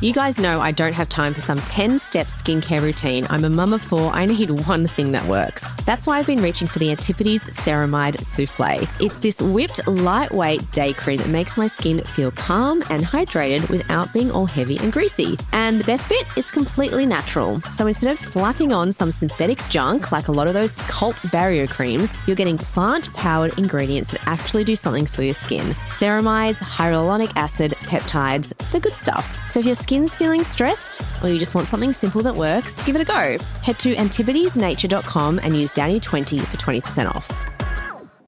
You guys know I don't have time for some 10-step skincare routine. I'm a mum of 4. I need one thing that works. That's why I've been reaching for the Antipodes Ceramide Souffle. It's this whipped, lightweight day cream that makes my skin feel calm and hydrated without being all heavy and greasy. And the best bit, it's completely natural. So instead of slapping on some synthetic junk like a lot of those cult barrier creams, you're getting plant-powered ingredients that actually do something for your skin. Ceramides, hyaluronic acid, peptides, the good stuff. So if your skin's feeling stressed or you just want something simple that works, give it a go. Head to antipodesnature.com and use Danny20 for 20% off.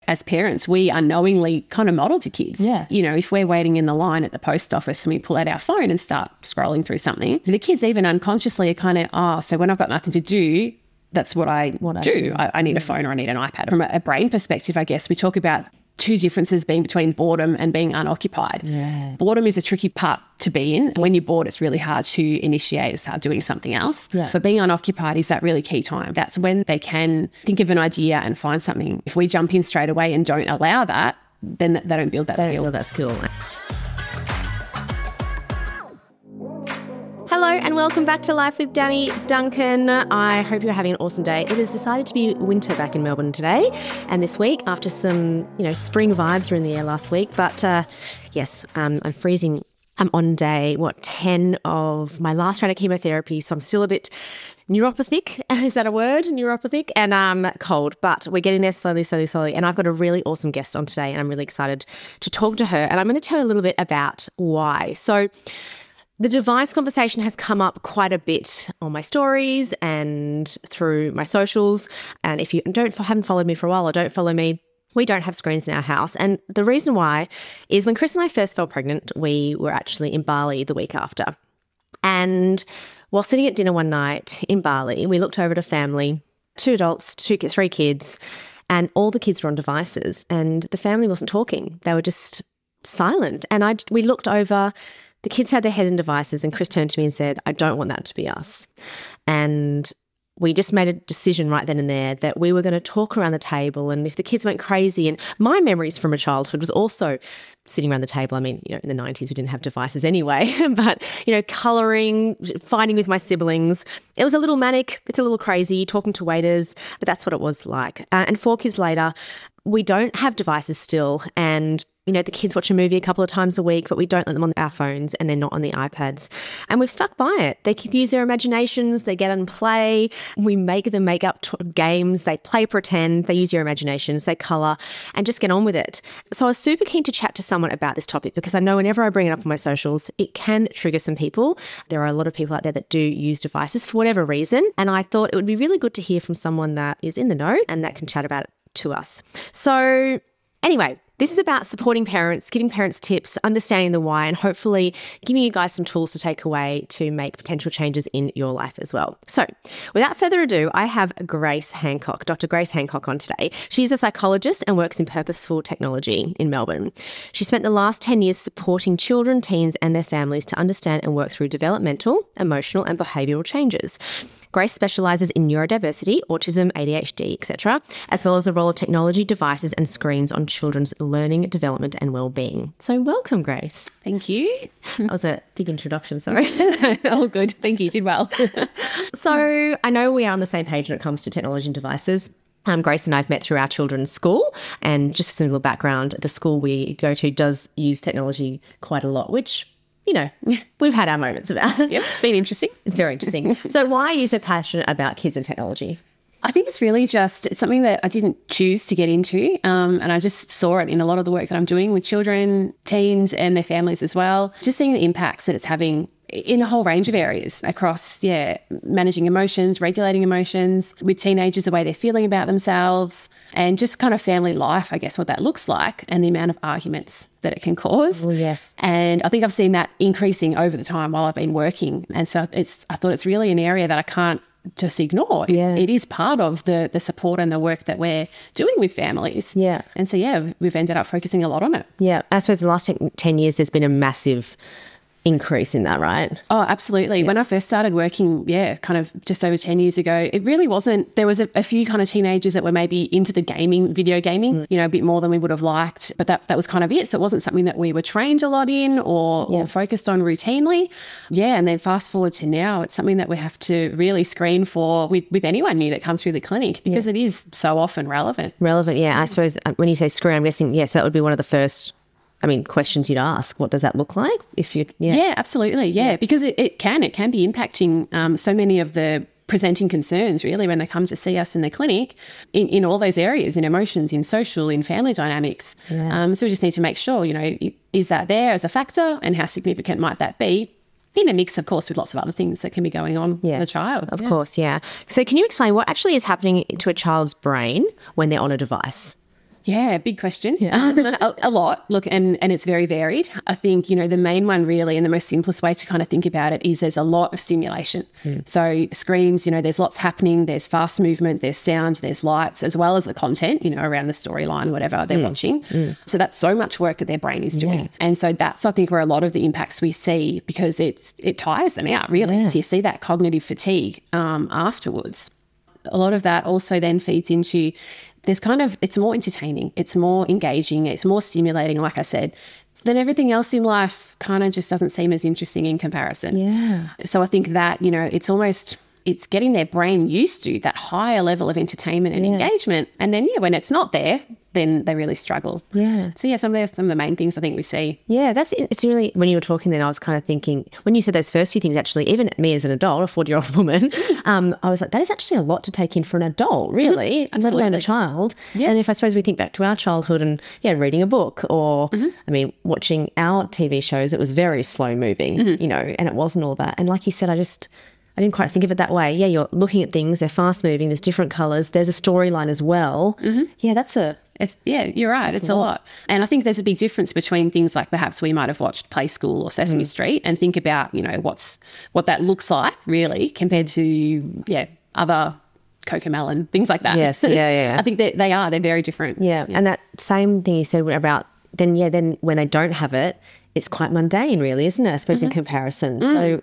As parents, we unknowingly kind of model to kids. Yeah. You know, if we're waiting in the line at the post office and we pull out our phone and start scrolling through something, the kids even unconsciously are kind of, so when I've got nothing to do, that's what I do. I need a phone or I need an iPad. From a brain perspective, I guess, we talk about two differences being between boredom and being unoccupied. Yeah. Boredom is a tricky part to be in. When you're bored, it's really hard to initiate and start doing something else. Yeah. But being unoccupied is that really key time. That's when they can think of an idea and find something. If we jump in straight away and don't allow that, then they don't build that skill. Hello and welcome back to Life with Danny Duncan. I hope you're having an awesome day. It has decided to be winter back in Melbourne today and this week after some, spring vibes were in the air last week. But yes, I'm freezing. I'm on day, 10 of my last round of chemotherapy. So I'm still a bit neuropathic. Is that a word? Neuropathic. And cold, but we're getting there slowly. And I've got a really awesome guest on today and I'm really excited to talk to her. And I'm going to tell you a little bit about why. So the device conversation has come up quite a bit on my stories and through my socials. And if you haven't followed me for a while or don't follow me, we don't have screens in our house. And the reason why is when Chris and I first fell pregnant, we were actually in Bali the week after. And while sitting at dinner one night in Bali, we looked over at a family, 2 adults, 3 kids, and all the kids were on devices and the family wasn't talking. They were just silent. And we looked over. The kids had their head in devices and Chris turned to me and said, I don't want that to be us. And we just made a decision right then and there that we were going to talk around the table and if the kids went crazy. And my memories from a childhood was also sitting around the table. I mean, in the 90s, we didn't have devices anyway, but, colouring, fighting with my siblings. It was a little manic. It's a little crazy, talking to waiters, but that's what it was like. And 4 kids later, we don't have devices still. And the kids watch a movie a couple of times a week, but we don't let them on our phones and they're not on the iPads. And we've stuck by it. They can use their imaginations. They get and play. We make them make up games. They play pretend. They use their imaginations. They colour and just get on with it. So I was super keen to chat to someone about this topic because I know whenever I bring it up on my socials, it can trigger some people. There are a lot of people out there that do use devices for whatever reason. And I thought it would be really good to hear from someone that is in the know and that can chat about it to us. So anyway, this is about supporting parents, giving parents tips, understanding the why, and hopefully giving you guys some tools to take away to make potential changes in your life as well. So without further ado, I have Grace Hancock, Dr. Grace Hancock on today. She's a psychologist and works in purposeful technology in Melbourne. She spent the last 10 years supporting children, teens and their families to understand and work through developmental, emotional and behavioural changes. Grace specialises in neurodiversity, autism, ADHD, etc., as well as the role of technology, devices and screens on children's learning, development and well-being. So welcome, Grace. Thank you. That was a big introduction, sorry. All good. Thank you. You did well. So I know we are on the same page when it comes to technology and devices. Grace and I have met through our children's school, and just for some little background, the school we go to does use technology quite a lot, which we've had our moments about. Yep, it's been interesting. It's very interesting. So why are you so passionate about kids and technology? I think it's really it's something that I didn't choose to get into, and I just saw it in a lot of the work that I'm doing with children, teens and their families as well, just seeing the impacts that it's having in a whole range of areas across, managing emotions, regulating emotions, with teenagers, the way they're feeling about themselves, and just kind of family life, I guess, what that looks like, and the amount of arguments that it can cause. Oh, yes. And I think I've seen that increasing over the time while I've been working. And so I thought it's really an area that I can't just ignore. Yeah. It is part of the support and the work that we're doing with families. Yeah. And so, we've ended up focusing a lot on it. Yeah. I suppose the last 10 years there's been a massive increase in that, right? Oh, absolutely. When I first started working, kind of just over 10 years ago, it really wasn't, there was a few kind of teenagers that were maybe into the video gaming, a bit more than we would have liked, but that was kind of it. So it wasn't something that we were trained a lot in or focused on routinely. Yeah. And then fast forward to now, it's something that we have to really screen for with anyone new that comes through the clinic, because it is so often relevant. Yeah. I suppose when you say screen, I'm guessing, yes, that would be one of the first questions you'd ask. What does that look like? If you, Yeah, absolutely. Yeah, because it can be impacting so many of the presenting concerns really when they come to see us in the clinic in all those areas, in emotions, in social, in family dynamics. So we just need to make sure, is that there as a factor, and how significant might that be? In a mix, of course, with lots of other things that can be going on with the child. Of course, yeah. So can you explain what actually is happening to a child's brain when they're on a device? Yeah, big question. A lot. Look, and it's very varied. I think, the main one really, and the most simplest way to kind of think about it, is there's a lot of stimulation. So screens, there's lots happening. There's fast movement, there's sound, there's lights, as well as the content, around the storyline, whatever they're watching. So that's so much work that their brain is doing. And so that's, I think, where a lot of the impacts we see, because it tires them out, really. So you see that cognitive fatigue afterwards. A lot of that also then feeds into, it's more entertaining, it's more engaging, it's more stimulating, like I said, then everything else in life kind of just doesn't seem as interesting in comparison. Yeah. So I think that, it's getting their brain used to that higher level of entertainment and engagement. And then, when it's not there, then they really struggle. Yeah. So, some of the main things I think we see. Yeah, it's really, when you were talking then, I was kind of thinking, when you said those first few things, actually, even me as an adult, a 40-year-old woman, I was like, that is actually a lot to take in for an adult, really, let alone a child. Yeah. And if I suppose we think back to our childhood and, reading a book or, watching our TV shows, it was very slow moving, and it wasn't all that. And like you said, I didn't quite think of it that way. Yeah, you're looking at things, they're fast moving, there's different colours, there's a storyline as well. Yeah, you're right. It's a lot. And I think there's a big difference between things like perhaps we might have watched Play School or Sesame Street and think about, what that looks like really compared to, other Cocomelon, things like that. Yes, yeah. I think they're very different. Yeah. And that same thing you said about then when they don't have it, it's quite mundane really, isn't it? I suppose in comparison. So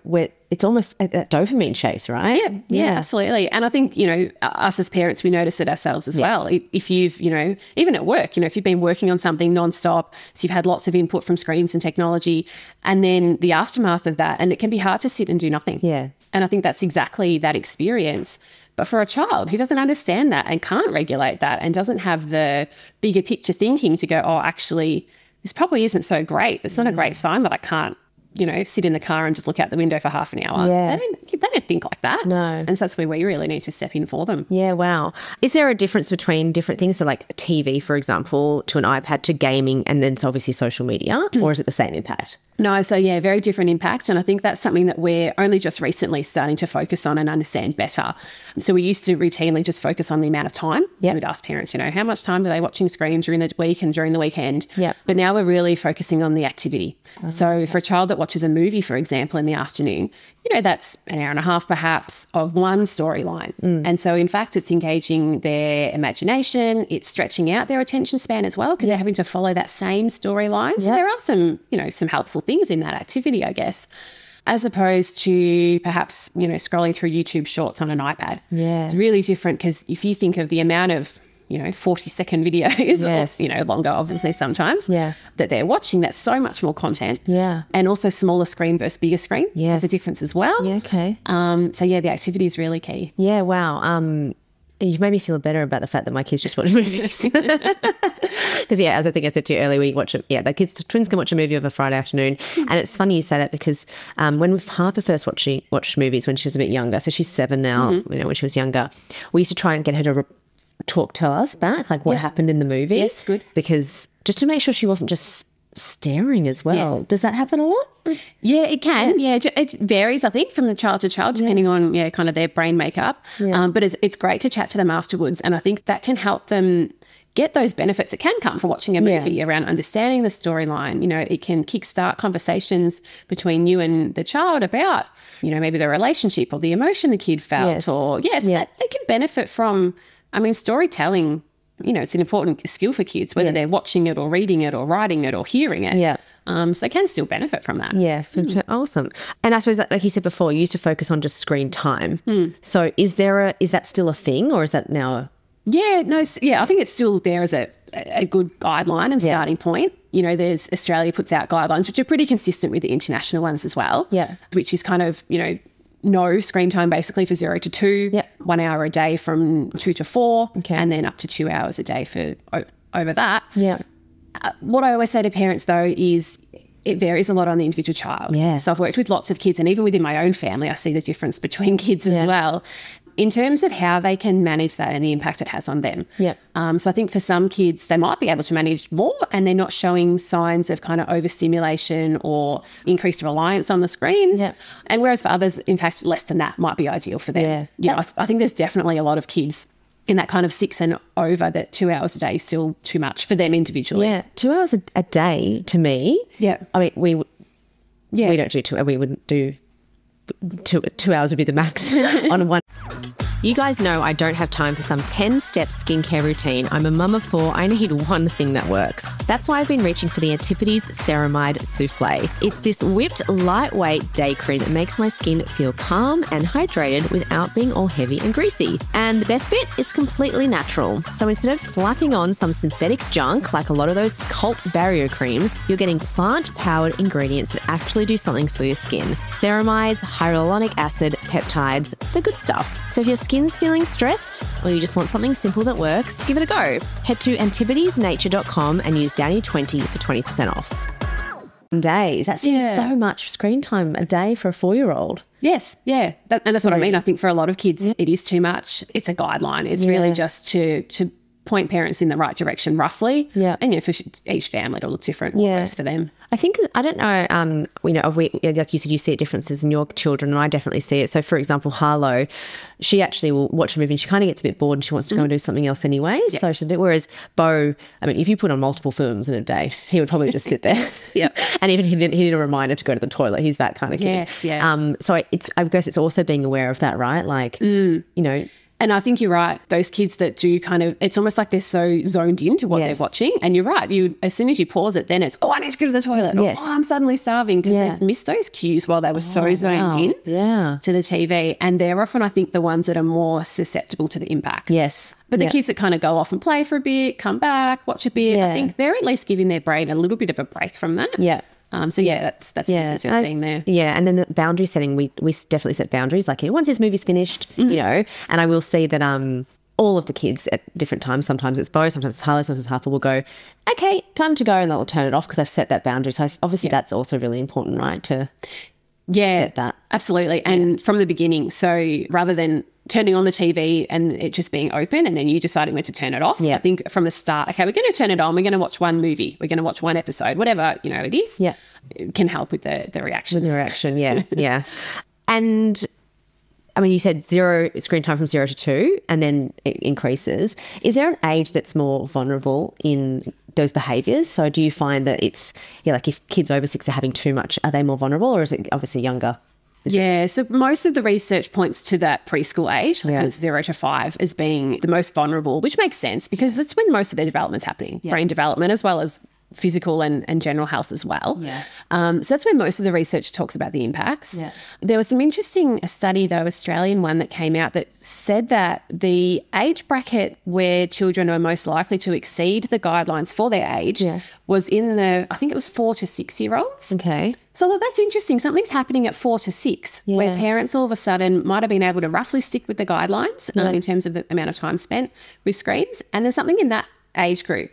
it's almost a dopamine chase, right? Yeah, absolutely. And I think, us as parents, we notice it ourselves as well. If you've, even at work, if you've been working on something nonstop, so you've had lots of input from screens and technology, and then the aftermath of that, and it can be hard to sit and do nothing. Yeah. And I think that's exactly that experience. But for a child who doesn't understand that and can't regulate that and doesn't have the bigger picture thinking to go, oh, actually, this probably isn't so great. It's not a great sign that I can't, sit in the car and just look out the window for half an hour. Yeah. They don't think like that. No. And so that's where we really need to step in for them. Yeah, wow. Is there a difference between different things? So like TV, for example, to an iPad, to gaming, and then it's obviously social media, or is it the same impact? No, so very different impact. And I think that's something that we're only just recently starting to focus on and understand better. So we used to routinely just focus on the amount of time. So we'd ask parents, how much time are they watching screens during the week and during the weekend? But now we're really focusing on the activity. So for a child that watches a movie, for example, in the afternoon, that's an hour and a half perhaps of one storyline. And so in fact, it's engaging their imagination, it's stretching out their attention span as well, because they're having to follow that same storyline. So there are some, some helpful things in that activity, I guess, as opposed to perhaps, scrolling through YouTube shorts on an iPad. Yeah. It's really different, because if you think of the amount of 40-second videos, or, longer, obviously, sometimes, that they're watching, that's so much more content. Yeah. And also smaller screen versus bigger screen. Yes. There's a difference as well. Yeah, okay. So, the activity is really key. Yeah, wow. You've made me feel better about the fact that my kids just watch movies. Because, as I think I said to you earlier, we watch it. Yeah, the twins can watch a movie of a Friday afternoon. And it's funny you say that, because when Harper first watched movies when she was a bit younger, so she's 7 now, when she was younger, we used to try and get her to tell us back, like what happened in the movie. Yes, good. Because just to make sure she wasn't just staring as well. Yes. Does that happen a lot? Yeah, it can. Yeah, it varies, I think, from the child to child, depending on kind of their brain makeup. Yeah. But it's great to chat to them afterwards, and I think that can help them get those benefits that can come from watching a movie around understanding the storyline. It can kickstart conversations between you and the child about, maybe the relationship or the emotion the kid felt, that they can benefit from. I mean, storytelling, it's an important skill for kids, whether they're watching it or reading it or writing it or hearing it. Yeah. So they can still benefit from that. Yeah, awesome. And I suppose, like you said before, you used to focus on just screen time. So is that still a thing, or is that now? Yeah, no, I think it's still there as a good guideline and starting point. You know, there's Australia puts out guidelines which are pretty consistent with the international ones as well. Yeah. Which is kind of, you know, no screen time basically for 0 to 2, 1 hour a day from 2 to 4, and then up to 2 hours a day for over that. Yeah. What I always say to parents though is it varies a lot on the individual child. Yeah. So I've worked with lots of kids, and even within my own family, I see the difference between kids as well in terms of how they can manage that and the impact it has on them. Yeah. So I think for some kids, they might be able to manage more and they're not showing signs of kind of overstimulation or increased reliance on the screens. Yeah. And whereas for others, in fact, less than that might be ideal for them. Yeah. You know, I think there's definitely a lot of kids in that kind of 6 and over that 2 hours a day is still too much for them individually. Yeah. 2 hours a day to me. Yeah. I mean, we don't do 2. We wouldn't do 2 hours would be the max on one. You guys know I don't have time for some 10-step skincare routine. I'm a mum of 4. I need one thing that works. That's why I've been reaching for the Antipodes Ceramide Souffle. It's this whipped, lightweight day cream that makes my skin feel calm and hydrated without being all heavy and greasy. And the best bit, it's completely natural. So instead of slapping on some synthetic junk like a lot of those cult barrier creams, you're getting plant-powered ingredients that actually do something for your skin. Ceramides, hyaluronic acid, peptides, the good stuff. So if your skin's feeling stressed or you just want something simple that works, give it a go. Head to antipodesnature.com and use Danny20 for 20% off. Days. That seems so much screen time a day for a 4-year-old. Yes, yeah. And that's what I mean. I think for a lot of kids, it is too much. It's a guideline. It's really just to point parents in the right direction roughly. Yeah. And, you know, for each family it'll look different what works for them. I think, I don't know, like you said, you see differences in your children, and I definitely see it. So, for example, Harlow, she actually will watch a movie and she kind of gets a bit bored and she wants to go and do something else anyway. Yeah. So she'll do, whereas Beau, I mean, if you put on multiple films in a day, he would probably just sit there. And even he need a reminder to go to the toilet. He's that kind of kid. Yes, yeah. So I guess it's also being aware of that, right? Like, you know. And I think you're right. Those kids that do kind of, it's almost like they're so zoned into what they're watching. And you're right. As soon as you pause it, then it's, I need to go to the toilet. Yes. I'm suddenly starving because they've missed those cues while they were so zoned in to the TV. And they're often, I think, the ones that are more susceptible to the impacts. Yes. But the kids that kind of go off and play for a bit, come back, watch a bit, I think they're at least giving their brain a little bit of a break from that. Yeah. That's the difference you're seeing there. Yeah, and then the boundary setting, we definitely set boundaries. Like, once his movie's finished, you know, and I will see that all of the kids at different times, sometimes it's Beau, sometimes it's Harlow, sometimes it's Harper, will go, okay, time to go, and they'll turn it off because I've set that boundary. So obviously that's also really important, right, to set that. Absolutely. And from the beginning, so rather than turning on the TV and it just being open and then you deciding when to turn it off. I think from the start, okay, we're going to turn it on. We're going to watch one movie. We're going to watch one episode, whatever, you know, it is. Yeah. It can help with the reactions. With the reaction, yeah. And, I mean, you said screen time from 0 to 2 and then it increases. Is there an age that's more vulnerable in those behaviours? So do you find that it's, like if kids over 6 are having too much, are they more vulnerable, or is it obviously younger? So most of the research points to that preschool age, like 0 to 5, as being the most vulnerable, which makes sense because that's when most of their development's happening, brain development as well as physical and general health as well. So that's where most of the research talks about the impacts. There was some interesting study, though, Australian one, that came out that said that the age bracket where children are most likely to exceed the guidelines for their age was in I think it was 4 to 6 year olds. Okay. So that's interesting. Something's happening at 4 to 6 where parents all of a sudden might have been able to roughly stick with the guidelines in terms of the amount of time spent with screens. And there's something in that age group.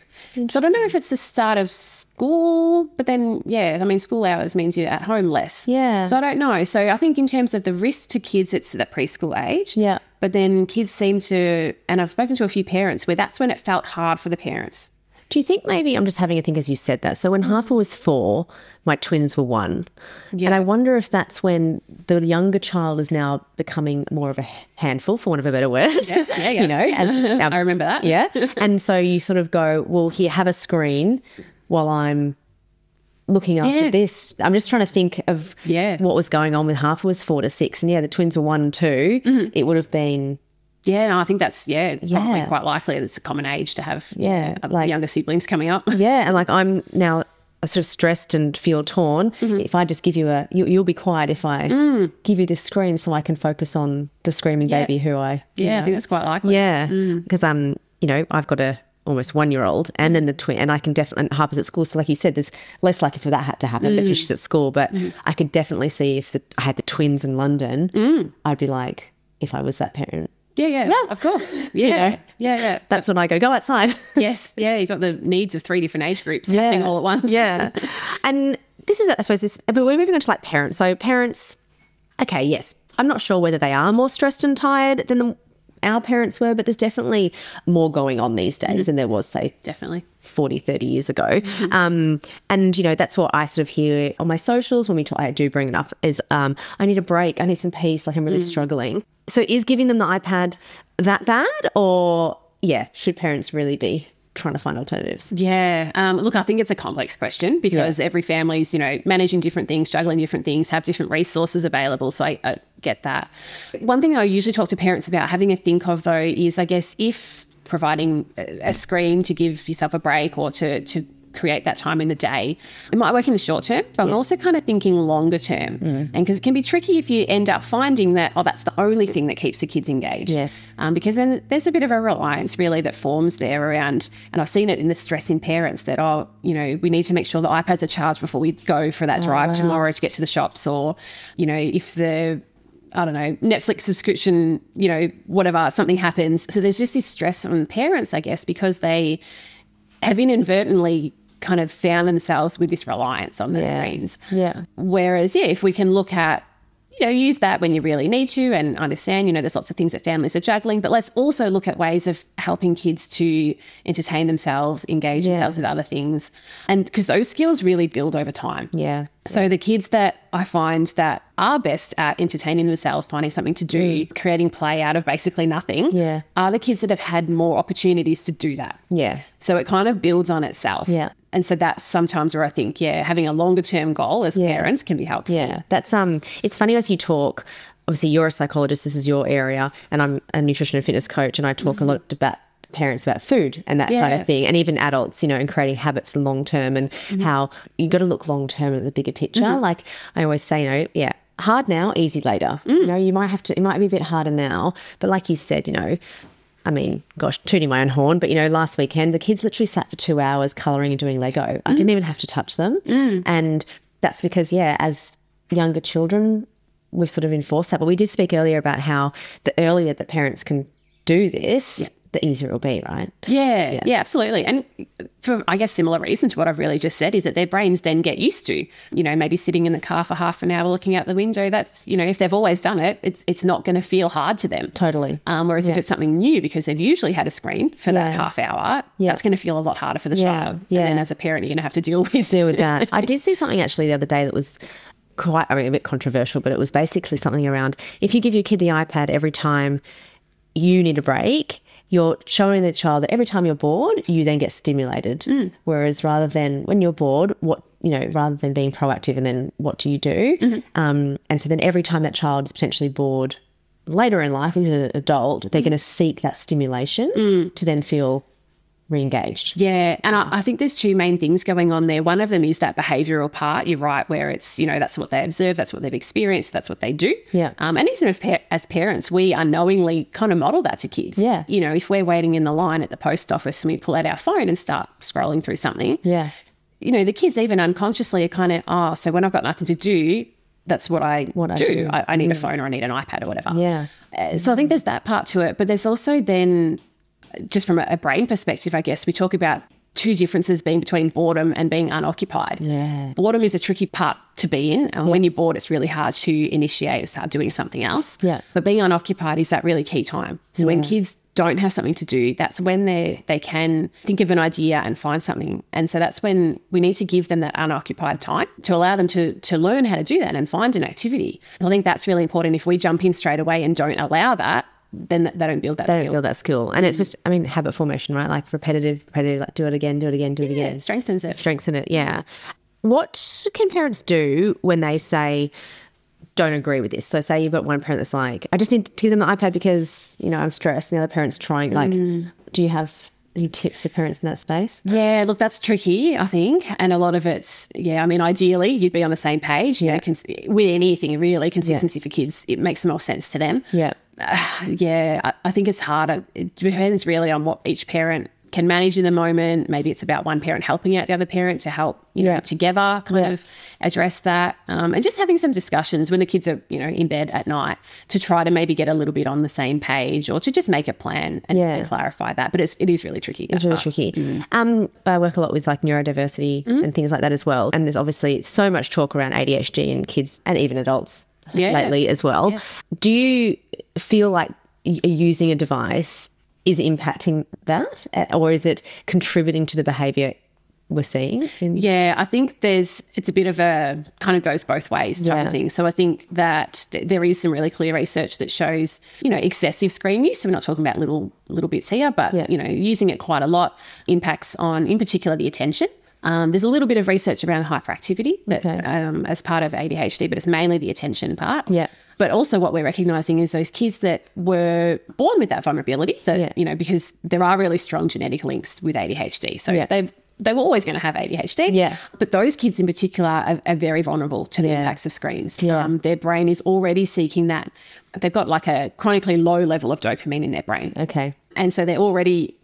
So I don't know if it's the start of school, but then, I mean, school hours means you're at home less. Yeah. So I don't know. So I think in terms of the risk to kids, it's that preschool age. Yeah. But then kids seem to, and I've spoken to a few parents where that's when it felt hard for the parents. Do you think maybe, I'm just having a think as you said that, so when Harper was 4, my twins were 1. And I wonder if that's when the younger child is now becoming more of a handful, for want of a better word. Yes, you know, as, I remember that. Yeah. And so you sort of go, well, here, have a screen while I'm looking after this. I'm just trying to think of what was going on with Harper was 4 to 6. And the twins were 1 and 2. It would have been... Yeah, no, I think that's, probably quite likely. It's a common age to have like younger siblings coming up. Yeah, and like I'm now sort of stressed and feel torn, if I just give you you'll be quiet if I give you this screen so I can focus on the screaming baby who I... I think that's quite likely. Yeah, because I've got a almost 1-year-old and then the twin, and I can definitely... And Harper's at school, so like you said, there's less likely for that to happen because she's at school, but I could definitely see if I had the twins in London, I'd be like, if I was that parent... Yeah, of course. Yeah. That's when I go outside. Yes, you've got the needs of 3 different age groups happening all at once. Yeah. And this is, I suppose, but we're moving on to like parents. So parents, okay, yes, I'm not sure whether they are more stressed and tired than our parents were, but there's definitely more going on these days than there was, say, definitely 40, 30 years ago. And, that's what I sort of hear on my socials when I do bring it up is I need a break. I need some peace. Like I'm really struggling. So is giving them the iPad that bad, or should parents really be trying to find alternatives? Yeah. Look, I think it's a complex question because every family's, managing different things, juggling different things, have different resources available. So I get that. One thing I usually talk to parents about having a think of though is, I guess, if providing a screen to give yourself a break or to create that time in the day, it might work in the short term, but I'm also kind of thinking longer term. And because it can be tricky if you end up finding that, that's the only thing that keeps the kids engaged. Yes. Because then there's a bit of a reliance really that forms there around, and I've seen it in the stress in parents that, we need to make sure the iPads are charged before we go for that drive tomorrow to get to the shops, or, if the Netflix subscription, whatever, something happens. So there's just this stress on parents, I guess, because they have inadvertently kind of found themselves with this reliance on the screens. Yeah. Whereas, if we can look at, use that when you really need to and understand, there's lots of things that families are juggling, but let's also look at ways of helping kids to entertain themselves, engage themselves with other things. And because those skills really build over time. Yeah. So the kids that I find that are best at entertaining themselves, finding something to do, creating play out of basically nothing, are the kids that have had more opportunities to do that. Yeah. So it kind of builds on itself. Yeah. And so that's sometimes where I think, having a longer term goal as parents can be helpful. Yeah. That's it's funny as you talk, obviously you're a psychologist, this is your area, and I'm a nutrition and fitness coach, and I talk a lot about parents about food and that kind of thing, and even adults, and creating habits long term, and how you got to look long term at the bigger picture. Like I always say, hard now, easy later. You might it might be a bit harder now, but like you said, I mean, gosh, tooting my own horn, but, last weekend the kids literally sat for 2 hours colouring and doing Lego. I didn't even have to touch them. And that's because, as younger children, we've sort of enforced that. But we did speak earlier about how the earlier that parents can do this, the easier it will be, right? Yeah, absolutely. And for, I guess, similar reasons to what I've really just said is that their brains then get used to, maybe sitting in the car for half an hour looking out the window. That's, if they've always done it, it's not going to feel hard to them. Totally. Whereas if it's something new, because they've usually had a screen for that half hour, that's going to feel a lot harder for the child. Yeah. And then as a parent, you're going to have to deal with that. I did see something actually the other day that was a bit controversial, but it was basically something around, if you give your kid the iPad every time you need a break, you're showing the child that every time you're bored, you then get stimulated. Whereas rather than when you're bored, rather than being proactive and then what do you do? And so then every time that child is potentially bored later in life as an adult, they're going to seek that stimulation to then feel re-engaged. Yeah, and I think there's 2 main things going on there. One of them is that behavioural part, you're right, where it's, that's what they observe, that's what they've experienced, that's what they do. Yeah. And even if as parents, we unknowingly kind of model that to kids. Yeah. If we're waiting in the line at the post office and we pull out our phone and start scrolling through something. Yeah. The kids even unconsciously are kind of, so when I've got nothing to do, that's what I do. I need a phone or I need an iPad or whatever. Yeah. So I think there's that part to it, but there's also then, just from a brain perspective, I guess, we talk about 2 differences being between boredom and being unoccupied. Yeah. Boredom is a tricky part to be in. And when you're bored, it's really hard to initiate and start doing something else. Yeah. But being unoccupied is that really key time. So when kids don't have something to do, that's when they can think of an idea and find something. And so that's when we need to give them that unoccupied time to allow them to learn how to do that and find an activity. I think that's really important. If we jump in straight away and don't allow that, then they don't build that skill. They don't build that skill. And it's just, habit formation, right? Like repetitive, like do it again, It strengthens it. Strengthen it, yeah. What can parents do when they say, don't agree with this? So say you've got one parent that's like, I just need to give them the iPad because, I'm stressed, and the other parent's trying, like, do you have Any tips for parents in that space? Yeah, look, that's tricky, I think. And a lot of it's, I mean, ideally you'd be on the same page, you know, with anything really, consistency for kids, it makes more sense to them. Yeah. I think it's harder. It depends really on what each parent can manage in the moment. Maybe it's about one parent helping out the other parent to help, you know, together kind of address that. And just having some discussions when the kids are, you know, in bed at night to try to maybe get a little bit on the same page or to just make a plan and clarify that. But it is really tricky. It's really tricky. I work a lot with like neurodiversity and things like that as well. And there's obviously so much talk around ADHD in kids and even adults lately as well. Yes. Do you feel like using a device is impacting that, or is it contributing to the behaviour we're seeing? I think it's a bit of a kind of goes both ways type of thing. So I think that there is some really clear research that shows, you know, excessive screen use. So we're not talking about little bits here, but, you know, using it quite a lot impacts on, in particular, the attention. There's a little bit of research around hyperactivity that, as part of ADHD, but it's mainly the attention part. Yeah. But also what we're recognising is those kids that were born with that vulnerability, that you know, because there are really strong genetic links with ADHD. So they were always going to have ADHD. Yeah. But those kids in particular are very vulnerable to the impacts of screens. Their brain is already seeking that. They've got like a chronically low level of dopamine in their brain. Okay. And so they're already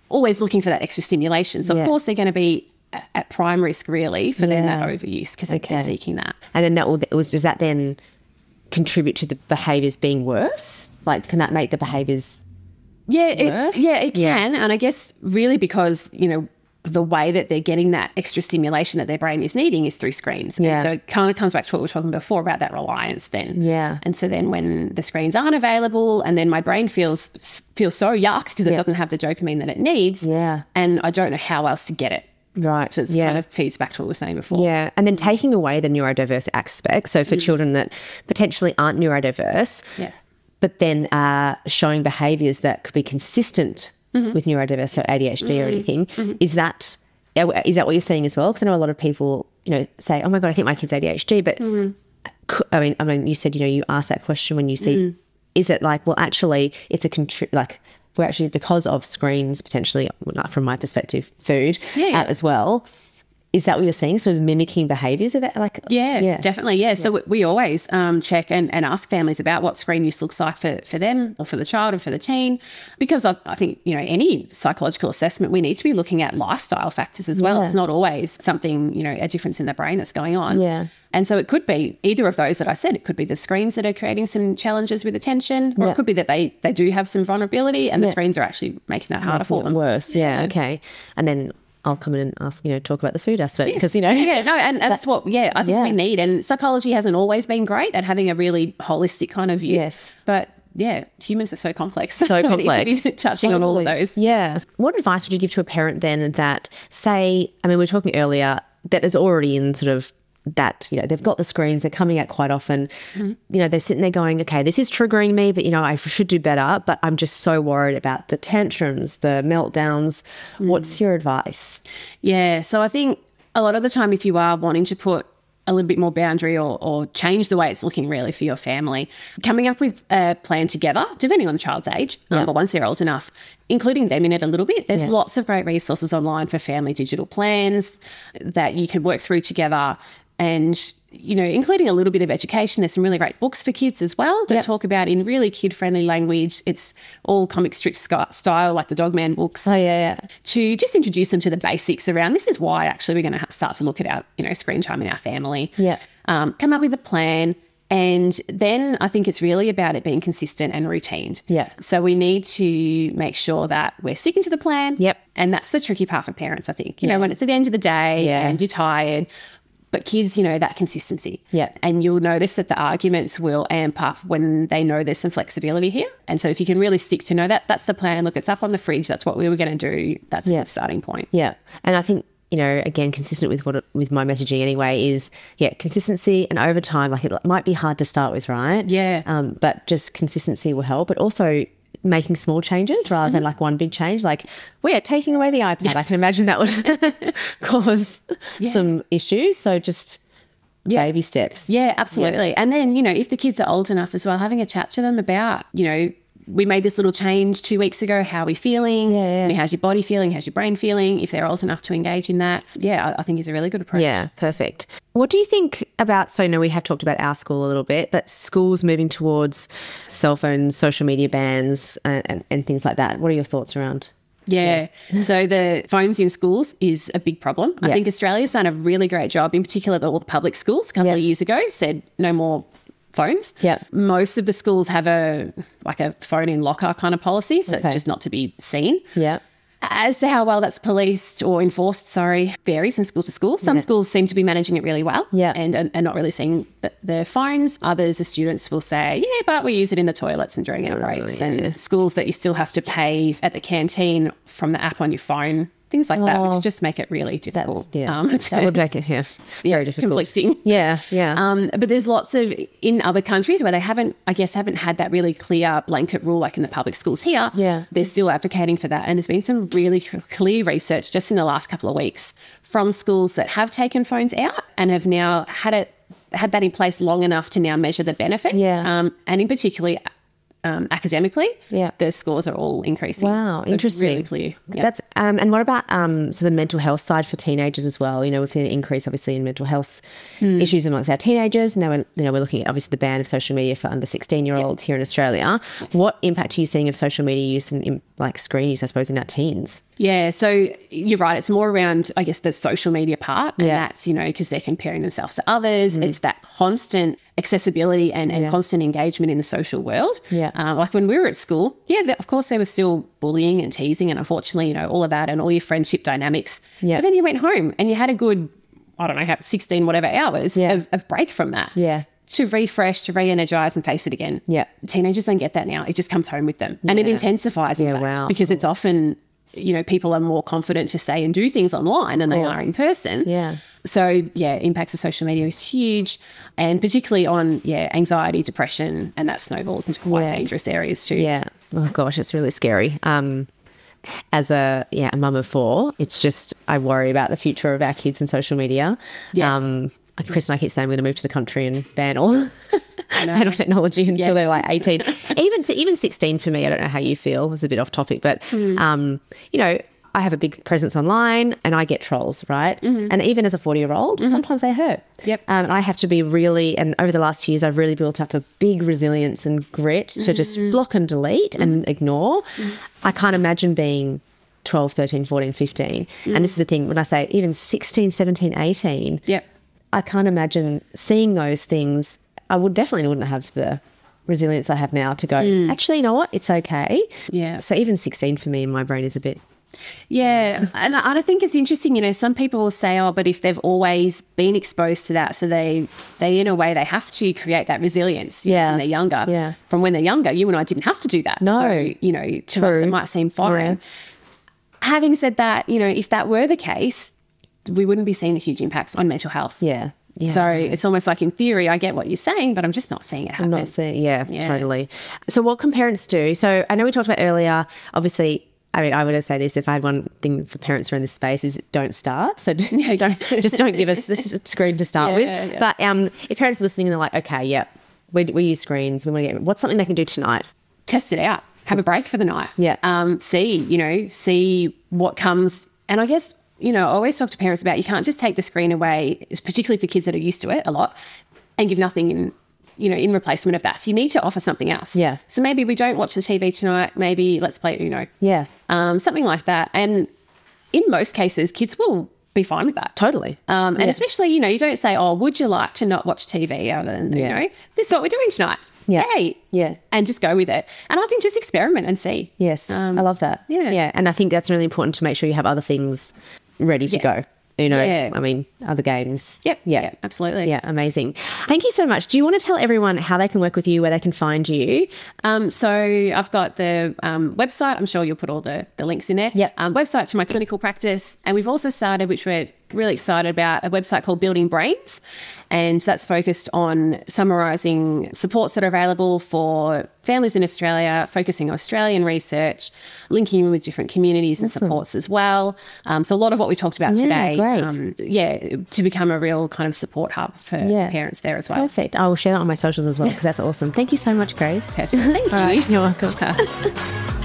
always looking for that extra stimulation. So of course they're going to be at prime risk really for then that overuse because they're seeking that. And then does that then contribute to the behaviours being worse? Like, can that make the behaviours worse? It can. And I guess really because, you know, the way that they're getting that extra stimulation that their brain is needing is through screens. And so it kind of comes back to what we were talking before about that reliance then. Yeah. And so then when the screens aren't available and then my brain feels so yuck because it doesn't have the dopamine that it needs. Yeah. And I don't know how else to get it. Right. So it kind of feeds back to what we were saying before. Yeah. And then taking away the neurodiverse aspect. So for children that potentially aren't neurodiverse, but then showing behaviours that could be consistent with neurodiverse, so ADHD or anything, is that what you're seeing as well? Because I know a lot of people, you know, say, oh my God, I think my kid's ADHD. But I mean, you said, you know, you ask that question when you see, is it like, well, actually it's we're actually, because of screens potentially, not from my perspective, food as well. Is that what you're seeing? So mimicking behaviours of it? Definitely. Yeah. So we always check and ask families about what screen use looks like for them or for the child or for the teen, because I think, you know, any psychological assessment, we need to be looking at lifestyle factors as well. It's not always something, you know, a difference in the brain that's going on. Yeah. And so it could be either of those that I said. It could be the screens that are creating some challenges with attention, or it could be that they do have some vulnerability and the screens are actually making that harder for them. Worse. Yeah. Okay. And then I'll come in and ask, you know, talk about the food aspect because, you know. And that's what, I think we need. And psychology hasn't always been great at having a really holistic kind of view. Yes. But, humans are so complex. So complex. It is touching on all of those. Yeah. What advice would you give to a parent then that, say, I mean, we were talking earlier, that is already in sort of that, you know, they've got the screens, they're coming out quite often, you know, they're sitting there going, okay, this is triggering me, but, you know, I should do better, but I'm just so worried about the tantrums, the meltdowns. What's your advice? Yeah, so I think a lot of the time if you are wanting to put a little bit more boundary or change the way it's looking really for your family, coming up with a plan together, depending on the child's age, but once they're old enough, including them in it a little bit. There's lots of great resources online for family digital plans that you can work through together. And, you know, including a little bit of education. There's some really great books for kids as well that talk about in really kid-friendly language. It's all comic strip style, like the Dogman books. To just introduce them to the basics around this is why actually we're going to start to look at our, you know, screen time in our family. Come up with a plan. And then I think it's really about it being consistent and routined. So we need to make sure that we're sticking to the plan. And that's the tricky part for parents, I think. You know, when it's at the end of the day and you're tired, but kids, you know, that consistency. And you'll notice that the arguments will amp up when they know there's some flexibility here. And so if you can really stick to know that, that's the plan. Look, it's up on the fridge. That's what we were going to do. That's a good starting point. And I think, you know, again, consistent with my messaging anyway is, consistency, and over time, like, it might be hard to start with, right? But just consistency will help. But also making small changes rather than like one big change. Like, we're taking away the iPad. I can imagine that would cause some issues. So just baby steps. Yeah, absolutely. And then, you know, if the kids are old enough as well, having a chat to them about, you know, we made this little change 2 weeks ago. How are we feeling? How's your body feeling? How's your brain feeling? If they're old enough to engage in that, I think is a really good approach. Yeah, perfect. What do you think about, so I know we have talked about our school a little bit, but schools moving towards cell phones, social media bans and things like that. What are your thoughts around? Yeah. So the phones in schools is a big problem. I think Australia's done a really great job, in particular all the public schools a couple of years ago said no more phones. Yeah. Most of the schools have a phone in locker kind of policy, so it's just not to be seen. Yeah. As to how well that's policed or enforced, varies from school to school. Some schools seem to be managing it really well and not really seeing the phones. Others, the students will say, but we use it in the toilets and during our breaks. And schools that you still have to pay at the canteen from the app on your phone, things like that, which just make it really difficult. That would make it very difficult. Conflicting. Yeah. But there's lots of, in other countries where they haven't had that really clear blanket rule like in the public schools here, they're still advocating for that. And there's been some really clear research just in the last couple of weeks from schools that have taken phones out and have now had that in place long enough to now measure the benefits. And in particular, academically, the scores are all increasing. Wow, interesting. Really clear. That's and what about so the mental health side for teenagers as well? You know, we've seen an increase obviously in mental health issues amongst our teenagers. Now we're looking at obviously the ban of social media for under 16-year-olds here in Australia. What impact are you seeing of social media use and like screen use, I suppose, in our teens? Yeah, so you're right. It's more around, I guess, the social media part. And that's, because they're comparing themselves to others. It's that constant accessibility and constant engagement in the social world. Like when we were at school, of course there was still bullying and teasing and unfortunately, all of that and all your friendship dynamics. But then you went home and you had a good, 16 whatever hours of break from that. To refresh, to re-energise and face it again. Teenagers don't get that now. It just comes home with them. And it intensifies, in fact, because it's often... people are more confident to say and do things online than they are in person. So, impacts of social media is huge, and particularly on, anxiety, depression, and that snowballs into quite dangerous areas too. Oh, gosh, it's really scary. As a mum of 4, it's just I worry about the future of our kids and social media. Chris and I keep saying we're going to move to the country and ban all adult technology until they're like 18. Even 16 for me, I don't know how you feel. It's a bit off topic, but, I have a big presence online and I get trolls, right? And even as a 40-year-old, sometimes they hurt. And I have to be really, and over the last few years, I've really built up a big resilience and grit to just block and delete and ignore. I can't imagine being 12, 13, 14, 15. And this is the thing, when I say even 16, 17, 18, I can't imagine seeing those things. I definitely wouldn't have the resilience I have now to go, actually, you know what? It's okay. So even 16 for me in my brain is a bit... And I think it's interesting, some people will say, but if they've always been exposed to that, so they in a way, they have to create that resilience when they're younger. From when they're younger, you and I didn't have to do that. No. So, to us, it might seem foreign. Having said that, if that were the case, we wouldn't be seeing the huge impacts on mental health. So it's almost like in theory, I get what you're saying, but I'm just not seeing it happen. I'm not seeing, totally. So what can parents do? So I know we talked about earlier, obviously, I would say this, if I had one thing for parents around this space is don't start. So don't give us a screen to start with. But if parents are listening and they're like, okay, we use screens, we want to what's something they can do tonight? Test it out. Have a break for the night. See what comes. And I guess, I always talk to parents about you can't just take the screen away, particularly for kids that are used to it a lot, and give nothing in replacement of that. So you need to offer something else. So maybe we don't watch the TV tonight. Maybe let's play Uno. Something like that. And in most cases, kids will be fine with that. Totally. And especially, you don't say, would you like to not watch TV other than, this is what we're doing tonight. Yay. And just go with it. And I think just experiment and see. I love that. And I think that's really important to make sure you have other things ready to go. Other games. Yep, absolutely. Yeah, amazing. Thank you so much. Do you want to tell everyone how they can work with you, where they can find you? So I've got the website. I'm sure you'll put all the links in there. Website to my clinical practice. And we've also started, which we're really excited about a website called Building Brains, and that's focused on summarising supports that are available for families in Australia, focusing on Australian research, linking with different communities and supports as well. So a lot of what we talked about today, to become a real kind of support hub for parents there as well. Perfect. I will share that on my socials as well because that's awesome. Thank you so much, Grace. Perfect. Thank you. All right, you're welcome.